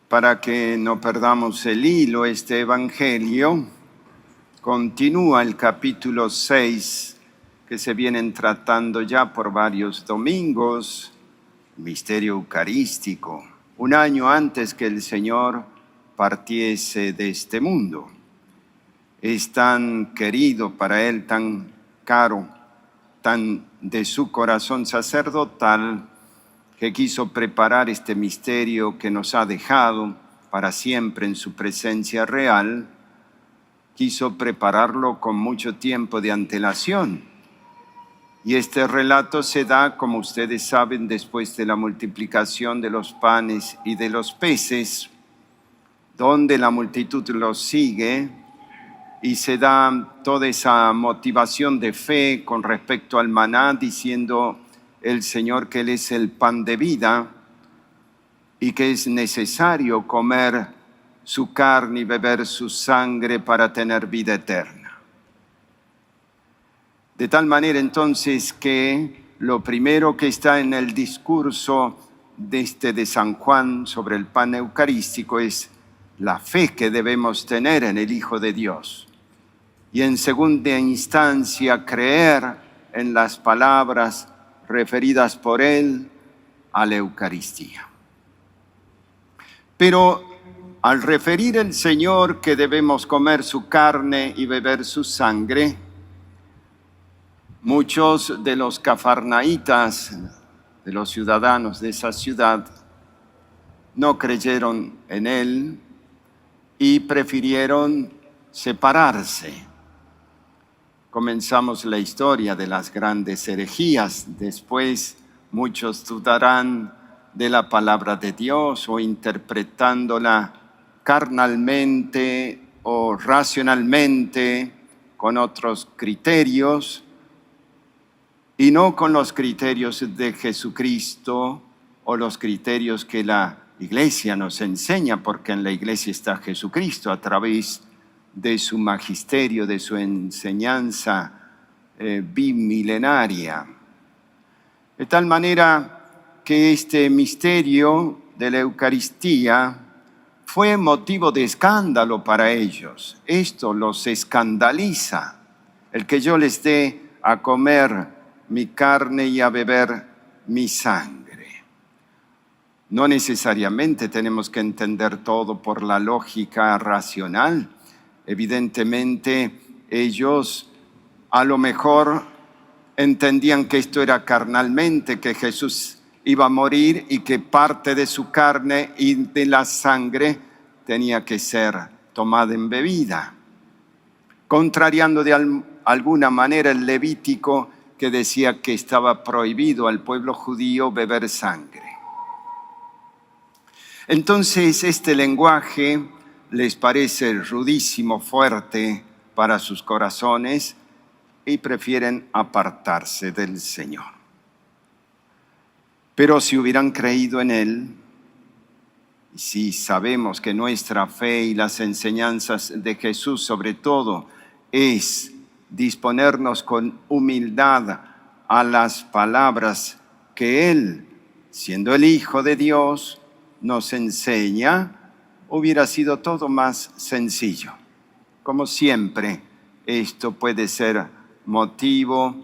Para que no perdamos el hilo, este evangelio continúa el capítulo 6 que se vienen tratando ya por varios domingos, misterio eucarístico, un año antes que el Señor partiese de este mundo. Es tan querido para Él, tan caro, tan de su corazón sacerdotal, que quiso preparar este misterio que nos ha dejado para siempre en su presencia real, quiso prepararlo con mucho tiempo de antelación. Y este relato se da, como ustedes saben, después de la multiplicación de los panes y de los peces, donde la multitud los sigue y se da toda esa motivación de fe con respecto al maná, diciendo el Señor que Él es el pan de vida y que es necesario comer su carne y beber su sangre para tener vida eterna. De tal manera entonces que lo primero que está en el discurso de San Juan sobre el pan eucarístico es la fe que debemos tener en el Hijo de Dios. Y en segunda instancia, creer en las palabras referidas por Él a la Eucaristía. Pero al referir el Señor que debemos comer su carne y beber su sangre, muchos de los cafarnaitas, de los ciudadanos de esa ciudad, no creyeron en Él y prefirieron separarse. Comenzamos la historia de las grandes herejías. Después muchos dudarán de la palabra de Dios o interpretándola carnalmente o racionalmente con otros criterios y no con los criterios de Jesucristo o los criterios que la Iglesia nos enseña, porque en la Iglesia está Jesucristo a través de su magisterio, de su enseñanza bimilenaria. De tal manera que este misterio de la Eucaristía fue motivo de escándalo para ellos. Esto los escandaliza, el que yo les dé a comer mi carne y a beber mi sangre. No necesariamente tenemos que entender todo por la lógica racional. Evidentemente, ellos a lo mejor entendían que esto era carnalmente, que Jesús iba a morir y que parte de su carne y de la sangre tenía que ser tomada en bebida, contrariando de alguna manera el Levítico que decía que estaba prohibido al pueblo judío beber sangre. Entonces, este lenguaje les parece rudísimo, fuerte para sus corazones y prefieren apartarse del Señor. Pero si hubieran creído en Él, y si sabemos que nuestra fe y las enseñanzas de Jesús sobre todo es disponernos con humildad a las palabras que Él, siendo el Hijo de Dios, nos enseña, hubiera sido todo más sencillo. Como siempre, esto puede ser motivo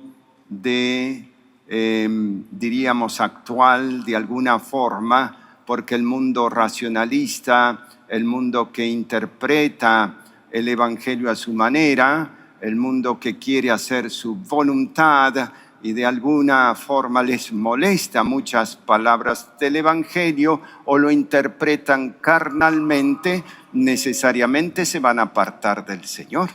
de, diríamos, actual de alguna forma, porque el mundo racionalista, el mundo que interpreta el Evangelio a su manera, el mundo que quiere hacer su voluntad y de alguna forma les molesta muchas palabras del Evangelio o lo interpretan carnalmente, necesariamente se van a apartar del Señor.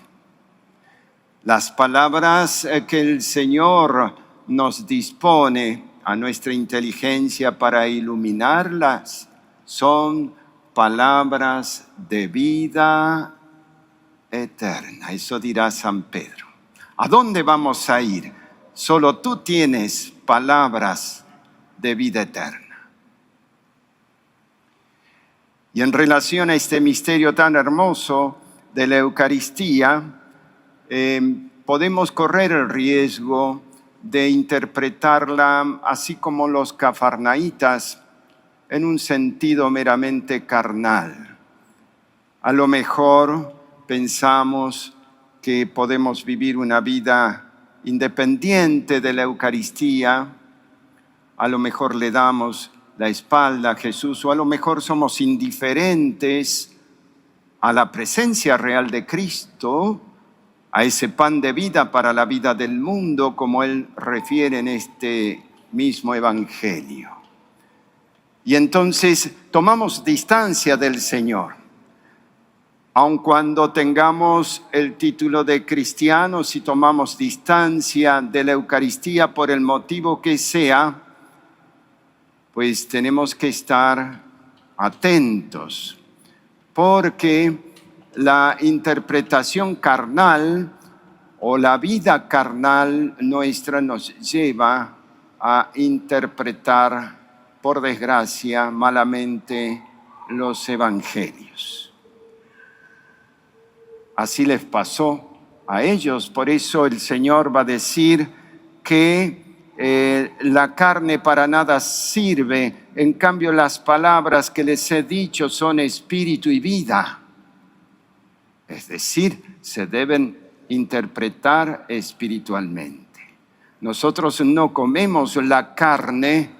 Las palabras que el Señor nos dispone a nuestra inteligencia para iluminarlas son palabras de vida eterna. Eso dirá San Pedro. ¿A dónde vamos a ir? Solo tú tienes palabras de vida eterna. Y en relación a este misterio tan hermoso de la Eucaristía, podemos correr el riesgo de interpretarla así como los cafarnaitas en un sentido meramente carnal. A lo mejor pensamos que podemos vivir una vida independiente de la Eucaristía, a lo mejor le damos la espalda a Jesús, o a lo mejor somos indiferentes a la presencia real de Cristo, a ese pan de vida para la vida del mundo, como Él refiere en este mismo Evangelio. Y entonces tomamos distancia del Señor. Aun cuando tengamos el título de cristianos, si tomamos distancia de la Eucaristía por el motivo que sea, pues tenemos que estar atentos, porque la interpretación carnal o la vida carnal nuestra nos lleva a interpretar, por desgracia, malamente los evangelios. Así les pasó a ellos, por eso el Señor va a decir que la carne para nada sirve, en cambio las palabras que les he dicho son espíritu y vida. Es decir, se deben interpretar espiritualmente. Nosotros no comemos la carne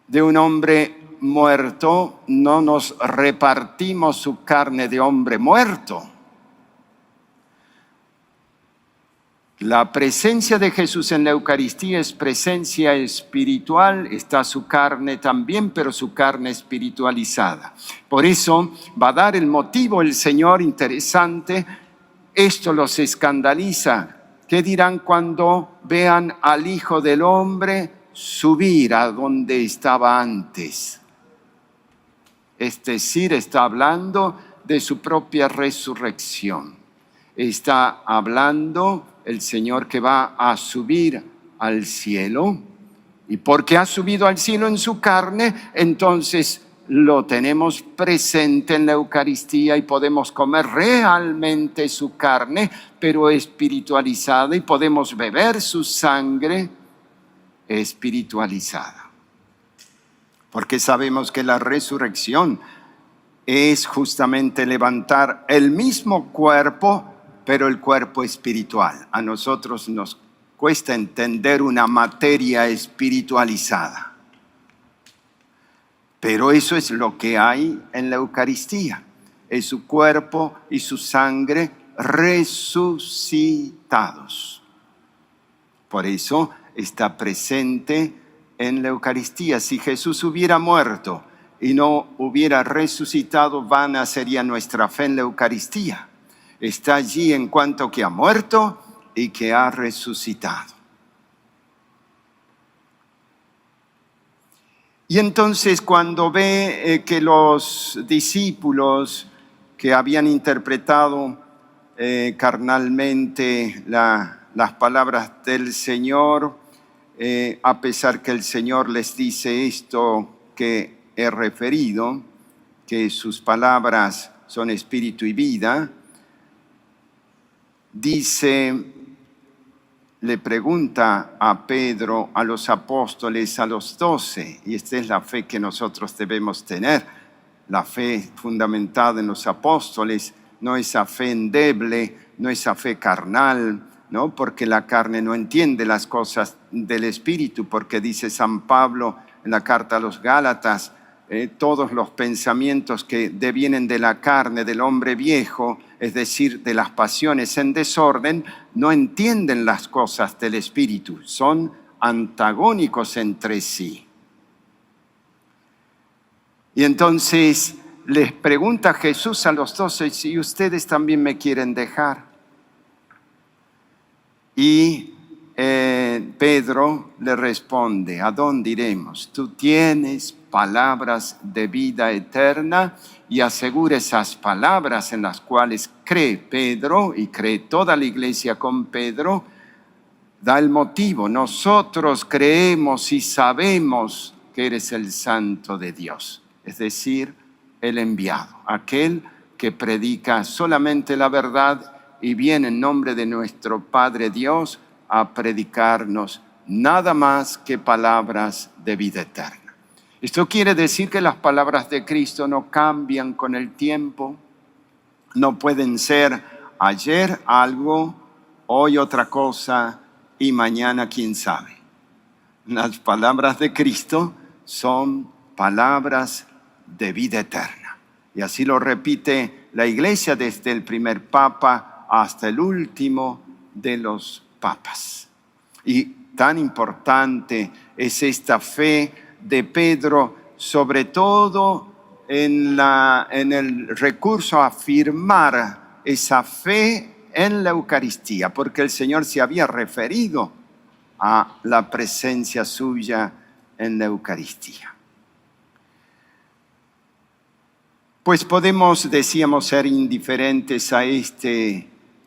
de un hombre muerto, no nos repartimos su carne de hombre muerto. La presencia de Jesús en la Eucaristía es presencia espiritual, está su carne también, pero su carne espiritualizada. Por eso va a dar el motivo el Señor interesante. Esto los escandaliza. ¿Qué dirán cuando vean al Hijo del Hombre subir a donde estaba antes? Es decir, está hablando de su propia resurrección. Está hablando el Señor que va a subir al cielo, y porque ha subido al cielo en su carne, entonces lo tenemos presente en la Eucaristía y podemos comer realmente su carne, pero espiritualizada, y podemos beber su sangre espiritualizada. Porque sabemos que la resurrección es justamente levantar el mismo cuerpo, pero el cuerpo espiritual. A nosotros nos cuesta entender una materia espiritualizada. Pero eso es lo que hay en la Eucaristía. Es su cuerpo y su sangre resucitados. Por eso está presente en la Eucaristía. Si Jesús hubiera muerto y no hubiera resucitado, vana sería nuestra fe en la Eucaristía. Está allí en cuanto que ha muerto y que ha resucitado. Y entonces cuando ve que los discípulos que habían interpretado carnalmente las palabras del Señor, a pesar que el Señor les dice esto que he referido, que sus palabras son espíritu y vida, le pregunta a Pedro, a los apóstoles, a los 12, y esta es la fe que nosotros debemos tener, la fe fundamentada en los apóstoles, no esa fe endeble, no esa fe carnal, ¿no? Porque la carne no entiende las cosas del Espíritu, porque dice San Pablo en la carta a los Gálatas, todos los pensamientos que devienen de la carne, del hombre viejo, es decir, de las pasiones en desorden, no entienden las cosas del Espíritu, son antagónicos entre sí. Y entonces les pregunta Jesús a los 12, si ustedes también me quieren dejar. Y Pedro le responde, ¿a dónde iremos? Tú tienes palabras de vida eterna, y asegura esas palabras en las cuales cree Pedro y cree toda la iglesia con Pedro. Da el motivo, nosotros creemos y sabemos que eres el Santo de Dios, es decir, el enviado, aquel que predica solamente la verdad y viene en nombre de nuestro Padre Dios a predicarnos nada más que palabras de vida eterna. Esto quiere decir que las palabras de Cristo no cambian con el tiempo, no pueden ser ayer algo, hoy otra cosa y mañana quién sabe. Las palabras de Cristo son palabras de vida eterna. Y así lo repite la Iglesia desde el primer Papa hasta el último de los papas. Y tan importante es esta fe de Pedro, sobre todo en el recurso a afirmar esa fe en la Eucaristía, porque el Señor se había referido a la presencia suya en la Eucaristía. Pues podemos, decíamos, ser indiferentes a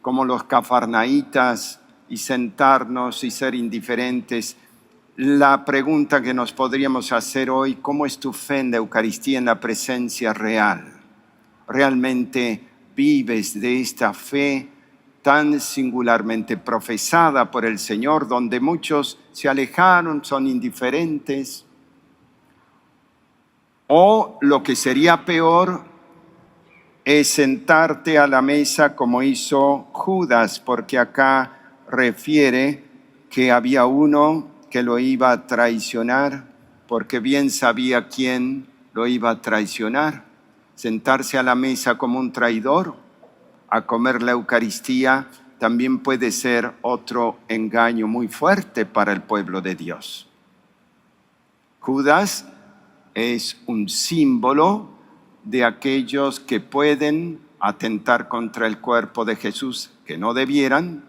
como los cafarnaitas, y sentarnos y ser indiferentes. La pregunta que nos podríamos hacer hoy: ¿cómo es tu fe en la Eucaristía, en la presencia real? ¿Realmente vives de esta fe tan singularmente profesada por el Señor, donde muchos se alejaron, son indiferentes? O lo que sería peor es sentarte a la mesa como hizo Judas, porque acá refiere que había uno que lo iba a traicionar, porque bien sabía quién lo iba a traicionar. Sentarse a la mesa como un traidor, a comer la Eucaristía, también puede ser otro engaño muy fuerte para el pueblo de Dios. Judas es un símbolo de aquellos que pueden atentar contra el cuerpo de Jesús, que no debieran,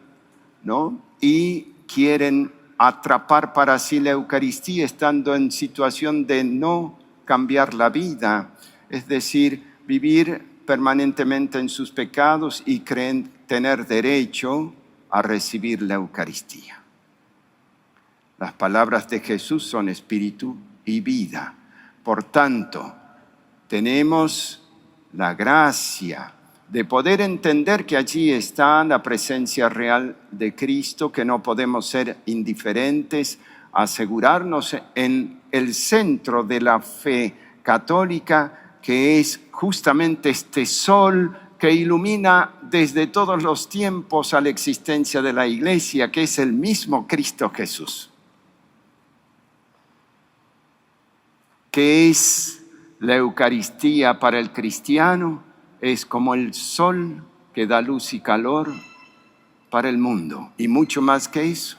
¿no? Y quieren atrapar para sí la Eucaristía estando en situación de no cambiar la vida, es decir, vivir permanentemente en sus pecados y creen tener derecho a recibir la Eucaristía. Las palabras de Jesús son espíritu y vida. Por tanto, tenemos la gracia de poder entender que allí está la presencia real de Cristo, que no podemos ser indiferentes, asegurarnos en el centro de la fe católica, que es justamente este sol que ilumina desde todos los tiempos a la existencia de la Iglesia, que es el mismo Cristo Jesús. ¿Qué es la Eucaristía para el cristiano? Es como el sol que da luz y calor para el mundo. Y mucho más que eso.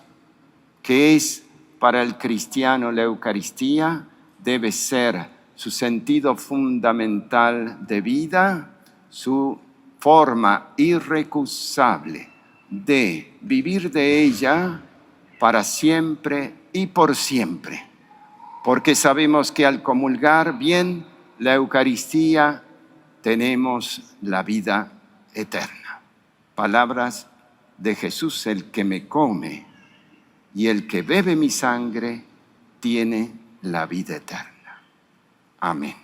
¿Qué es para el cristiano la Eucaristía? Debe ser su sentido fundamental de vida, su forma irrecusable de vivir de ella para siempre y por siempre. Porque sabemos que al comulgar bien la Eucaristía tenemos la vida eterna. Palabras de Jesús: el que me come y el que bebe mi sangre tiene la vida eterna. Amén.